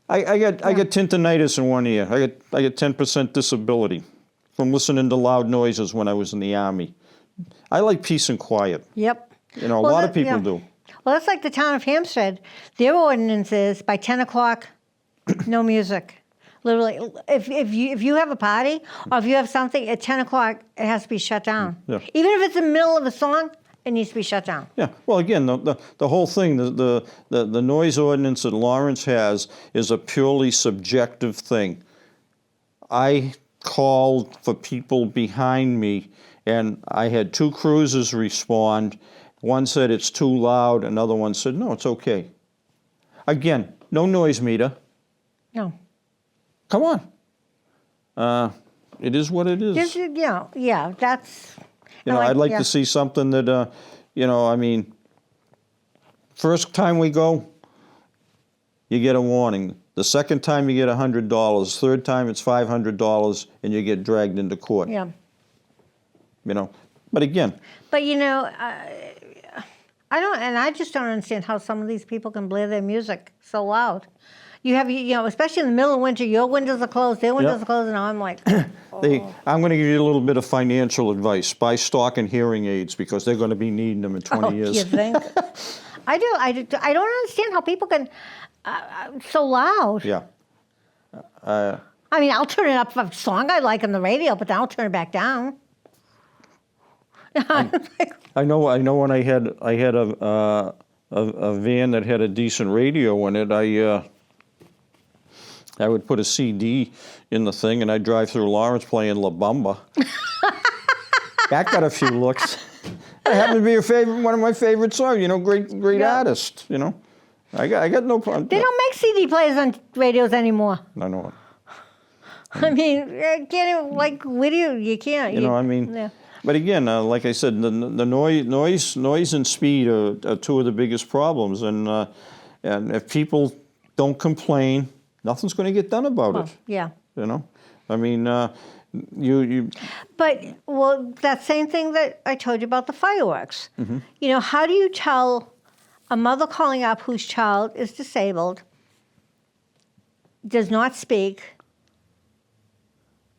I got tinnitus in one ear. I got 10% disability from listening to loud noises when I was in the Army. I like peace and quiet. Yep. You know, a Well, lot of people yeah. do. Well, that's like the town of Hampstead. Their ordinance is by 10 o'clock, no music. Literally, if you have a party or if you have something at 10 o'clock, it has to be shut down. Yeah. Even if it's in the middle of a song, it needs to be shut down. Yeah. Well, again, the whole thing, the noise ordinance that Lawrence has is a purely subjective thing. I called for people behind me, and I had 2 cruisers respond. One said it's too loud. Another one said, no, it's okay. Again, no noise meter. No. Come on. It is what it is. Just, yeah, that's... You know, I'd like to see something that, you know, I mean, first time we go, you get a warning. The second time you get $100. Third time it's $500, and you get dragged into court. Yeah. You know, but again. But, you know, I just don't understand how some of these people can blare their music so loud. You have, especially in the middle of winter, your windows are closed, their windows are closed, and I'm like, I'm going to give you a little bit of financial advice. Buy stock and hearing aids because they're going to be needing them in 20 years. You think? I do. I don't understand how people can so loud. Yeah. I mean, I'll turn it up for a song I like on the radio, but then I'll turn it back down. I know. When I had a van that had a decent radio in it, I would put a CD in the thing, and I'd drive through Lawrence playing La Bamba. That got a few looks. It happened to be one of my favorite songs. You know, great artist. You know, I got no problem. They don't make CD players on radios anymore. I know it. I mean, can't even, like video. You can't. You know, I mean. Yeah. But again, like I said, the noise and speed are 2 of the biggest problems, and if people don't complain, nothing's going to get done about it. Yeah. You know, I mean, you. But that same thing that I told you about the fireworks. Mm-hmm. You know, how do you tell a mother calling up whose child is disabled, does not speak,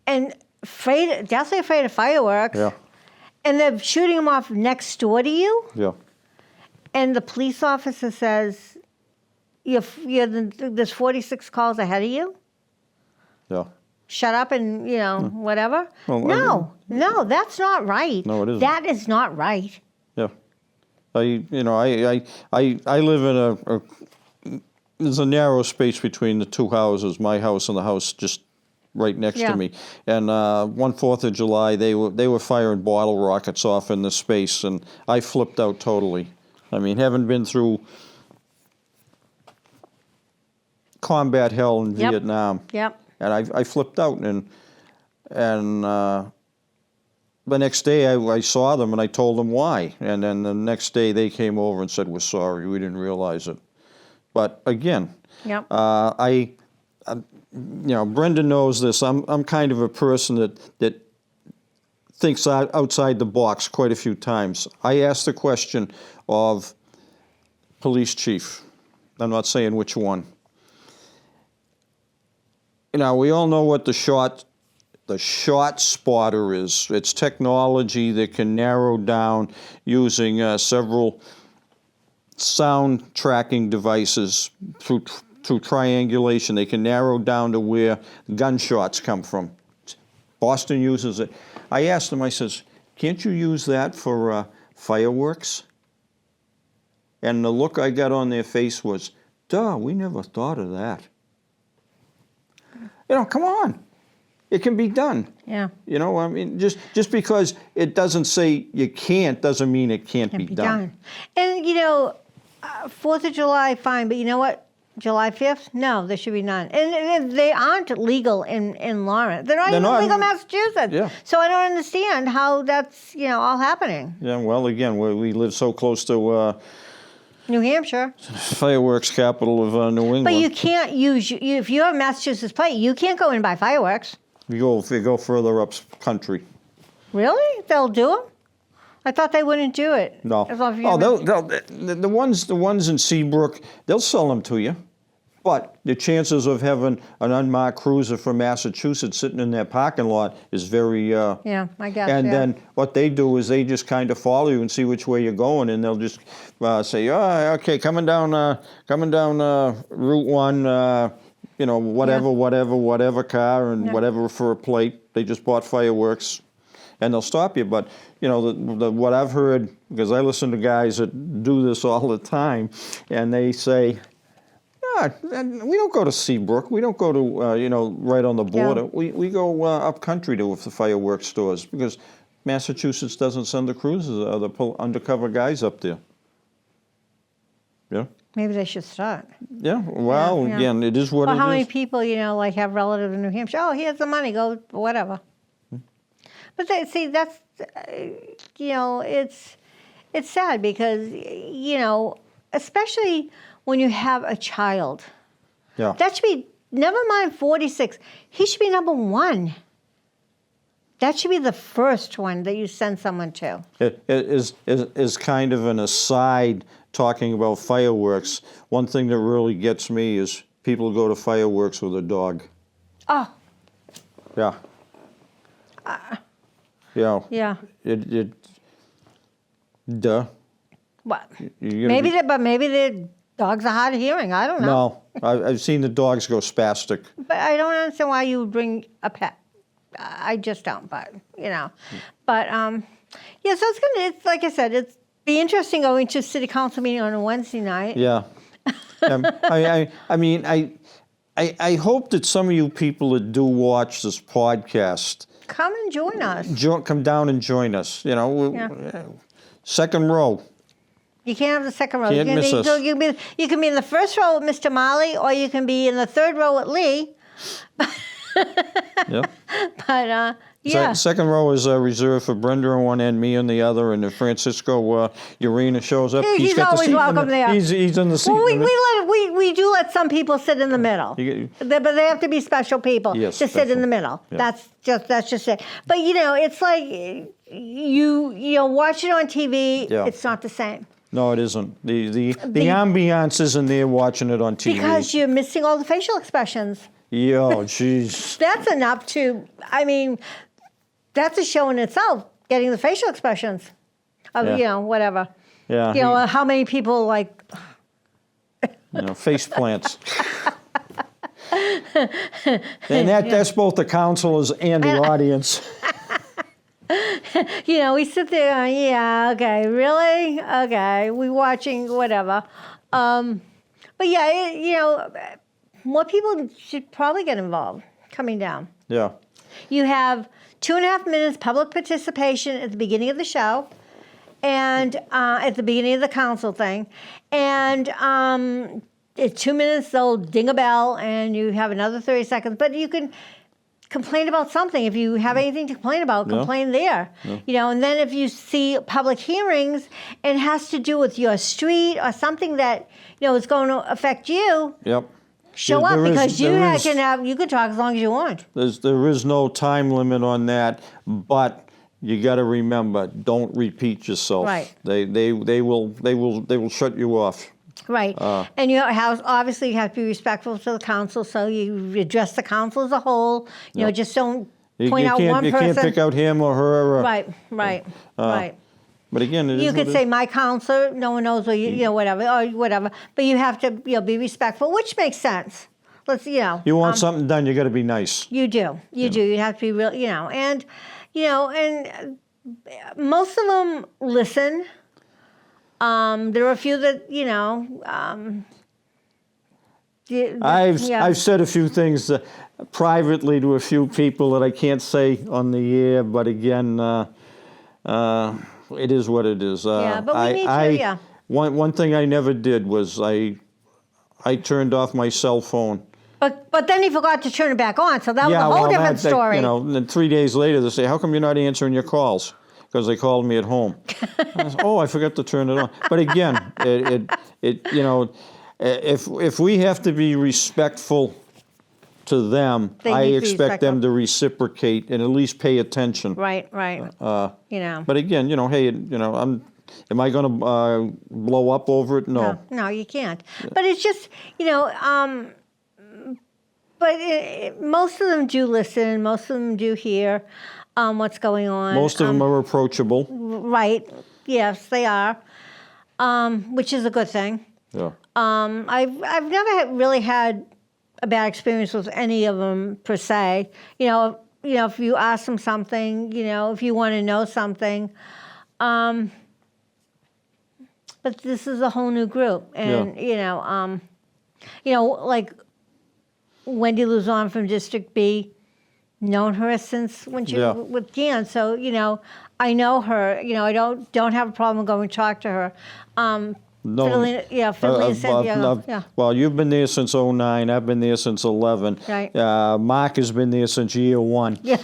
and definitely afraid of fireworks? Yeah. And they're shooting them off next door to you? Yeah. and the police officer says, there's 46 calls ahead of you. Yeah. Shut up and, whatever. Well, no, that's not right. No, it isn't. That is not right. Yeah. I live in there's a narrow space between the two houses, my house and the house just right next to me. And one 4th of July, they were firing bottle rockets off in the space, and I flipped out totally. I mean, having been through combat hell in Vietnam, and I flipped out, and the next day I saw them and I told them why, and then the next day they came over and said, "We're sorry, we didn't realize it." But again, Brenda knows this. I'm kind of a person that thinks outside the box quite a few times. I asked the question of police chief. I'm not saying which one. We all know what the shot spotter is. It's technology that can narrow down using several sound tracking devices through triangulation. They can narrow down to where gunshots come from. Boston uses it. I asked them, I says, can't you use that for fireworks? And the look I got on their face was, duh, we never thought of that. Come on. It can be done. Yeah. I mean, just because it doesn't say you can't doesn't mean it can't be done. And, 4th of July, fine, but you know what? July 5th? No, there should be none. And they aren't legal in Lawrence. They're not even legal in Massachusetts. Yeah. So I don't understand how that's, all happening. Yeah, well, again, we live so close to New Hampshire. Fireworks capital of New England. But you can't use, if you have a Massachusetts plate, you can't go in and buy fireworks. If you go further up country. Really? They'll do them? I thought they wouldn't do it. No. The ones in Seabrook, they'll sell them to you. But the chances of having an unmarked cruiser from Massachusetts sitting in their parking lot is very... yeah, I guess, And then what they do is they just kind of follow you and see which way you're going, and they'll just say, oh, okay, coming down Route 1, whatever car and whatever for a plate. They just bought fireworks, and they'll stop you. But, what I've heard, because I listen to guys that do this all the time, and they say, we don't go to Seabrook. We don't go to, right on the border. Yeah. We go up country to the fireworks stores because Massachusetts doesn't send the cruisers or the undercover guys up there. Yeah. Maybe they should start. Yeah. Well, again, it is what it is. How many people, have relatives in New Hampshire? Oh, here's the money. Go, whatever. But that's, it's sad because, especially when you have a child. Yeah. That should be, never mind 46, he should be number 1. That should be the first one that you send someone to. It is kind of an aside talking about fireworks. One thing that really gets me is people go to fireworks with a dog. Oh. Yeah. Yeah. Duh. What? Maybe the dogs are hard of hearing. I don't know. No, I've seen the dogs go spastic. But I don't understand why you would bring a pet. I just don't. But But so it's like I said, it's be interesting going to city council meeting on a Wednesday night. Yeah. I mean, I hope that some of you people that do watch this podcast come and join us. Come down and join us. Second row. You can't have the second row. Can't miss us. You can be in the first row with Mr. Marley, or you can be in the third row with Lee. Yep. But second row is reserved for Brenda on one end, me on the other, and if Francisco Urena shows up, he's got always the seat welcome there. He's in the seat. Well, we do let some people sit in the middle, but they have to be special people to sit in the middle. Yeah. That's just it. But it's like you watch it on TV. Yeah. It's not the same. No, it isn't. The ambiance isn't there watching it on TV. Because you're missing all the facial expressions. Yeah, jeez. That's enough to, that's a show in itself, getting the facial expressions of, whatever. Yeah. You know, how many people Face plants. And that's both the counselors and the audience. we sit there and, yeah, okay, really? Okay, we watching whatever. But yeah, more people should probably get involved coming down. Yeah. You have 2.5 minutes public participation at the beginning of the show and at the beginning of the council thing. And at 2 minutes, they'll ding a bell and you have another 30 seconds. But you can complain about something. If you have anything to complain about, complain there. Yeah. And then if you see public hearings, it has to do with your street or something that, is going to affect you. Yep. Show up because you can talk as long as you want. There is no time limit on that, but you got to remember, don't repeat yourself. Right. They will shut you off. Right. And obviously you have to be respectful to the council, so you address the council as a whole. Just don't point out one person. You can't pick out him or her. Right. But again, you could say my counselor. No one knows what whatever. But you have to be respectful, which makes sense. You want something done, you got to be nice. You do. You do. You have to be real. And most of them listen. There are a few that I've said a few things privately to a few people that I can't say on the air, but again, it is what it is. But we need to. One thing I never did was I turned off my cell phone. But then he forgot to turn it back on, so that was a whole different story. And then 3 days later they say, "How come you're not answering your calls?" Because they called me at home. I said, I forgot to turn it on. But again, if we have to be respectful to them, I expect them to reciprocate and at least pay attention. Right. But again, hey, am I going to blow up over it? No. No, you can't. But it's just, but most of them do listen. Most of them do hear what's going on. Most of them are approachable. Right. Yes, they are, which is a good thing. Yeah. I've never really had a bad experience with any of them per se. If you ask them something, if you want to know something. But this is a whole new group, and like Wendy Luzon from District B, known her since when she was with Dan. So I know her. I don't have a problem going to talk to her. Fiddling and Cynthia. Well, you've been there since 2009. I've been there since 2011. Right. Mark has been there since year 1. Yeah.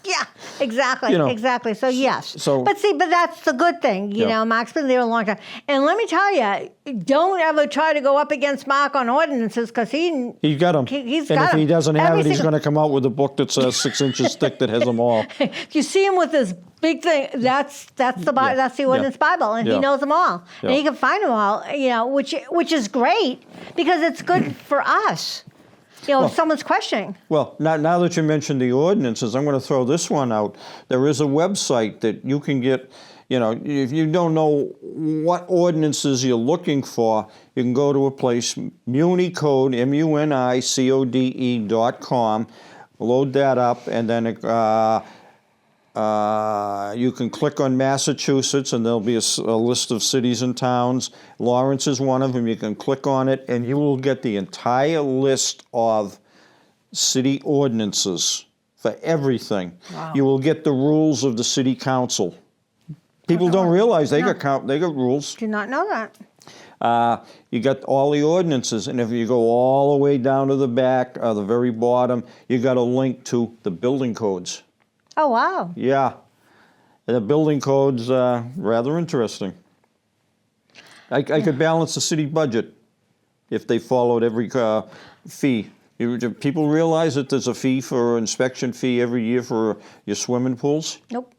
Yeah. Exactly. Exactly. So yes. So, but that's the good thing. Mark's been there a long time. And let me tell you, don't ever try to go up against Mark on ordinances because he's got them. He's and got if them. he doesn't have it, he's going to come out with a book that's 6 inches thick that has them all. You see him with this big thing. That's the Bible. That's the ordinance Bible, and he knows them all, and he can find them all. Which is great because it's good for us. If someone's questioning. Well, now that you mentioned the ordinances, I'm going to throw this one out. There is a website that you can get, if you don't know what ordinances you're looking for, you can go to a place, Municode, MUNICODE.com, load that up, and then you can click on Massachusetts, and there'll be a list of cities and towns. Lawrence is one of them. You can click on it, and you will get the entire list of city ordinances for everything. Wow. You will get the rules of the city council. People don't realize they got rules. Did not know that. You got all the ordinances, and if you go all the way down to the back, the very bottom, you got a link to the building codes. Oh, wow. Yeah. And the building code's rather interesting. I could balance the city budget if they followed every fee. People realize that there's a fee for inspection fee every year for your swimming pools? Nope.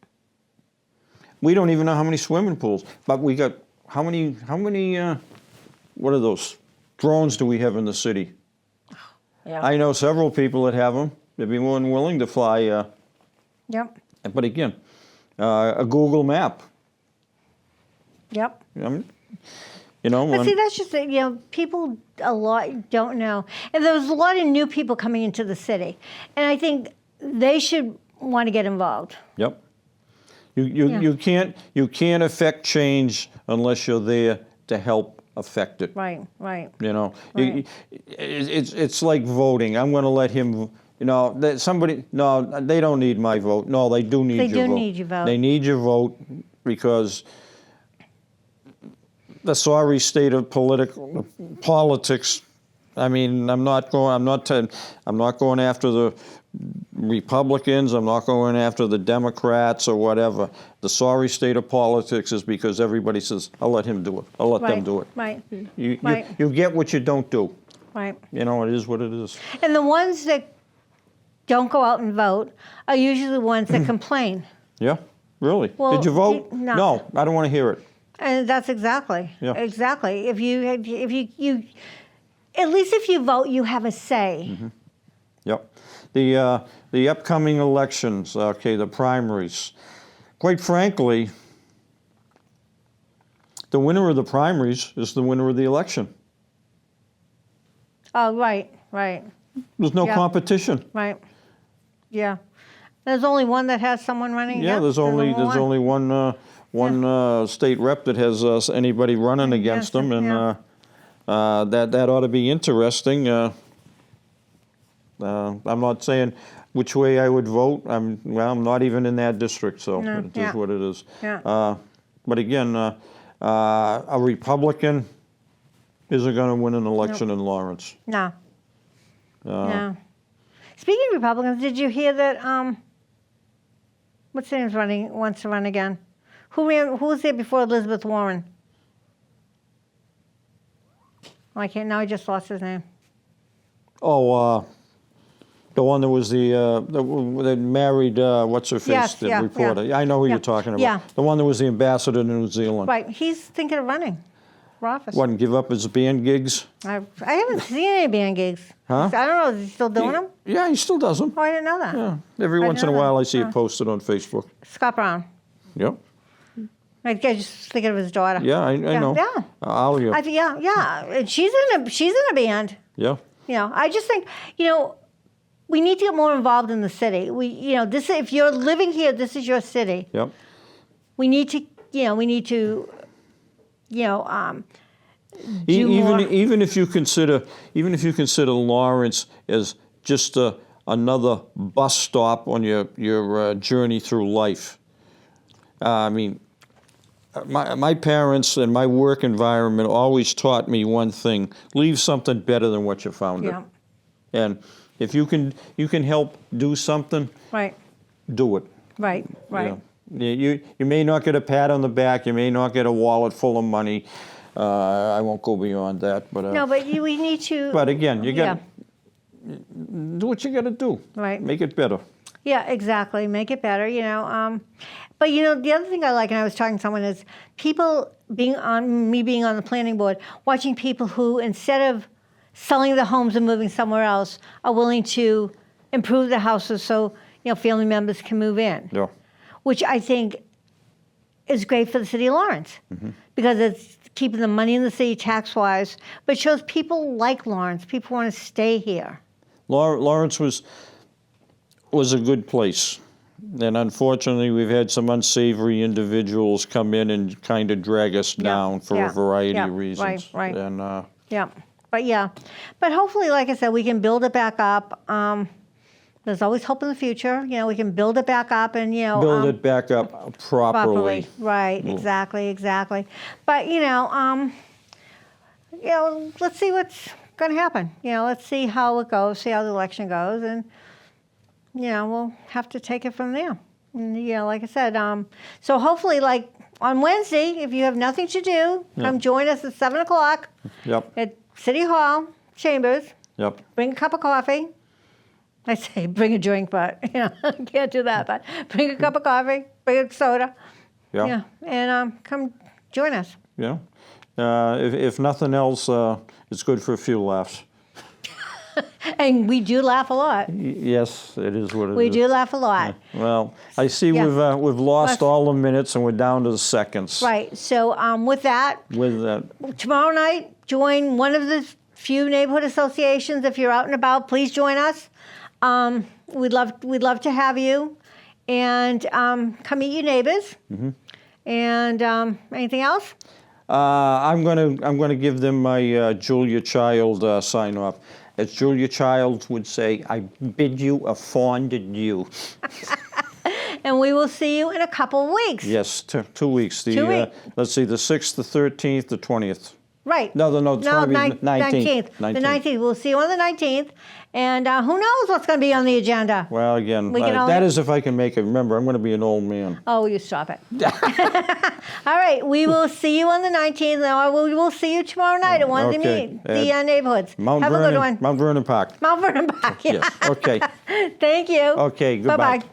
We don't even know how many swimming pools, but we got how many what are those drones do we have in the city? Yeah. I know several people that have them. They'd be more than willing to fly. Yep. But again, a Google map. Yep. I mean, you know, But see, that's just it. You know, people a lot don't know, and there's a lot of new people coming into the city, and I think they should want to get involved. yep. You can't affect change unless you're there to help affect it. Right. Right. You know, Right. it's like voting. I'm going to let him. You know, no, they don't need my vote. No, they do need They your do vote. need your vote. They need your vote because the sorry state of politics. I mean, I'm not going after the Republicans. I'm not going after the Democrats or whatever. The sorry state of politics is because everybody says, "I'll let him do it. I'll let them do it." Right. You you get what you don't do. Right. You know, it is what it is. And the ones that don't go out and vote are usually the ones that complain. Yeah, really. Well, Did you vote? no. I don't want to hear it. And that's exactly. Yeah. Exactly. If you at least if you vote, you have a say. Yep. The upcoming elections, okay, the primaries. Quite frankly, the winner of the primaries is the winner of the election. Oh, right. Right. There's no Yeah. competition. Right. Yeah. There's only one that has someone running. Yeah, Yep, there's only one state rep that has anybody running against them, and yeah. that ought to be interesting. I'm not saying which way I would vote. I'm not even in that district, so No, it yeah. is what it is. Yeah. But again, a Republican isn't going to win an election in Lawrence. No. No. Speaking of Republicans, did you hear that? What's his name wants to run again? Who was there before Elizabeth Warren? Oh, I can't. Now I just lost his name. Oh, the one that was that married what's her face, Yes, the yeah, reporter. yeah. I know who Yeah, you're talking about. yeah. The one that was the ambassador to New Zealand. Right. He's thinking of running for office. Wouldn't give up his band gigs. I haven't seen any band gigs. Huh? I don't know. Is he still doing them? Yeah, he still does them. Oh, I didn't know that. Yeah. Every I once in a know that. while, I see Oh. it posted on Facebook. Scott Brown. Yep. I just thinking of his daughter. Yeah, I know. Yeah. Alia. Yeah. And she's in a band. Yeah. You know, I just think, we need to get more involved in the city. If you're living here, this is your city. Yep. We need to, do more. Even if you consider Lawrence as just another bus stop on your journey through life. I mean, my parents and my work environment always taught me one thing: leave something better than what you found Yeah. it. And if you can help do something, Right. do it. Right. You may not get a pat on the back. You may not get a wallet full of money. I won't go beyond that. But No, but we need to. But again, you Yeah. got do what you got to do. Right. Make it better. Yeah, exactly. Make it better, But the other thing I like, and I was talking to someone, is people being on the planning board, watching people who, instead of selling the homes and moving somewhere else, are willing to improve the houses so family members can move in. Yeah. Which I think is great for the city of Lawrence because it's keeping the money in the city tax-wise, but it shows people like Lawrence. People want to stay here. Lawrence was a good place. And unfortunately, we've had some unsavory individuals come in and kind of drag us down for a variety of reasons. Right. And But hopefully, like I said, we can build it back up. There's always hope in the future. We can build it back up and build it back up properly. Right. Exactly. But let's see what's going to happen. Let's see how it goes. See how the election goes, and we'll have to take it from there. And, like I said, so hopefully, like on Wednesday, if you have nothing to do, come join us at 7:00. Yep. At City Hall Chambers. Yep. Bring a cup of coffee. I say bring a drink, but I can't do that. But bring a cup of coffee, bring a soda. Yeah. Yeah, and come join us. Yeah. If nothing else, it's good for a few laughs. And we do laugh a lot. Yes, it is what it is. We do laugh a lot. Well, I see Yeah. we've lost all the minutes and we're down to the seconds. Right. So with that, With that, tomorrow night, join one of the few neighborhood associations. If you're out and about, please join us. We'd love to have you, and come meet your neighbors. Mm-hmm. And anything else? I'm gonna give them my Julia Child sign off. As Julia Child would say, I bid you a fond adieu. And we will see you in a couple of weeks. Yes, 2 weeks. 2 weeks. Let's see, the 6th, the 13th, the 20th. Right. No, it's No, going to be 19th. The 19th. We'll see you on the 19th. And who knows what's going to be on the agenda? Well, again, We can that only- is if I can make it. Remember, I'm going to be an old man. Oh, you stop it. All right. We will see you on the 19th. And we will see you tomorrow night at one of Okay. the neighborhoods. Mount Have Vernon, a good one. Mount Vernon Park. Mount Vernon Park. Yeah. Yes, okay. Thank you. Okay, goodbye. Bye-bye.